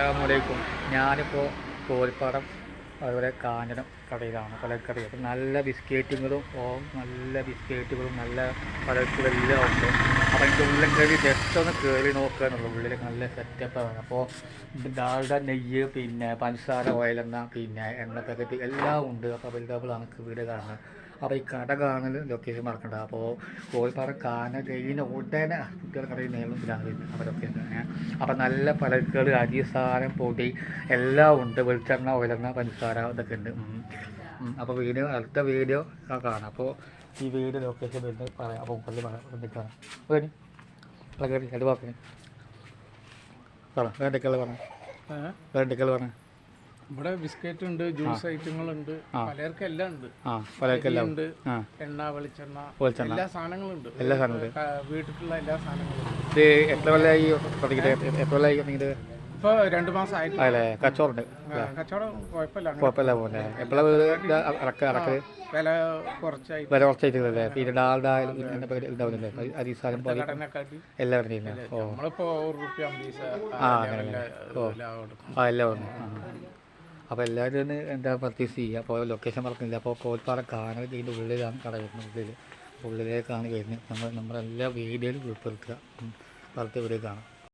അസ്സലാമലൈക്കും. ഞാനിപ്പോൾ കോഴിപ്പാടം അതുപോലെ കാഞ്ഞിരം കടയിലാണ്, പലക്കറി. അപ്പം നല്ല ബിസ്ക്കറ്റുകളും നല്ല പലക്കറിയെല്ലാം ഉണ്ട്. അപ്പോൾ അതിൻ്റെ ഉള്ളിൽ കയറി ജസ്റ്റ് ഒന്ന് കയറി നോക്കുക എന്നുള്ളൂ. ഉള്ളിൽ നല്ല സെറ്റപ്പാണ്. അപ്പോൾ ഡാൽഡ, നെയ്യ്, പിന്നെ പഞ്ചസാര, ഓയിലെണ്ണ, പിന്നെ എണ്ണ പാക്കറ്റ് എല്ലാം ഉണ്ട്. അപ്പോൾ അവൈലബിളാണ് വീട് കാണുന്നത്. അപ്പോൾ ഈ കട കാണൽ ലൊക്കേഷൻ മറക്കണ്ട. അപ്പോൾ കോഴിപ്പാടം കാന കഴിഞ്ഞ ഉടനെ കുട്ടികളുടെ കടയിൽ നേരിടാൻ അപ്പോൾ ലൊക്കേഷൻ. അപ്പോൾ നല്ല പലക്കറി, അരി, സാധനം, പൊടി എല്ലാം ഉണ്ട്. വെളിച്ചെണ്ണ, ഓയിലെണ്ണ, പഞ്ചസാര ഇതൊക്കെ ഉണ്ട്. അപ്പോൾ അടുത്ത വീഡിയോ കാണാം. അപ്പോൾ ഈ വീഡിയോ ലൊക്കേഷൻ വരുന്നത് പറയാം. അപ്പോൾ പള്ളി എന്തൊക്കെയാണ് പലക്കറി അത് പറഞ്ഞു വേണ്ടൊക്കെയുള്ള പറഞ്ഞു. ഇവിടെ ബിസ്ക്കറ്റ് ഉണ്ട്, ജ്യൂസ് ഐറ്റങ്ങളുണ്ട്, പലർക്കും എല്ലാം ഉണ്ട്. ഉണ്ട്, എണ്ണ, വെളിച്ചെണ്ണ, എല്ലാ സാധനങ്ങളും ഉണ്ട്. വീട്ടിലുള്ള എല്ലാ സാധനങ്ങളും. ഇത് എത്ര കൊല്ലമായി എത്ര കൊല്ലമായി? ഇപ്പൊ 2 മാസം ആയില്ലേ? കച്ചവടം കുഴപ്പമില്ല പോലെ. എപ്പോഴാണ് വില കുറച്ചായി കുറച്ചായിട്ടില്ലേ? പിന്നെ ഡാൽഡ ഉണ്ടാവുന്നില്ലേ? അരിസാരം എല്ലാവരും നമ്മളിപ്പോ എല്ലാം ഉണ്ട്. അപ്പോൾ എല്ലാവരും എന്താ പർച്ചേസ് ചെയ്യുക. അപ്പോൾ ലൊക്കേഷൻ പറഞ്ഞില്ല. അപ്പോൾ കോഴിപ്പാടം കാന ഇതിൻ്റെ ഉള്ളിലാണ് കട വരുന്നത്. ഉള്ളിലേക്കാണ് വരുന്നത്. നമ്മളെല്ലാ വീഡിയോയിലും ഉൾപ്പെടുത്തുക. അടുത്ത വീഡിയോ കാണാം.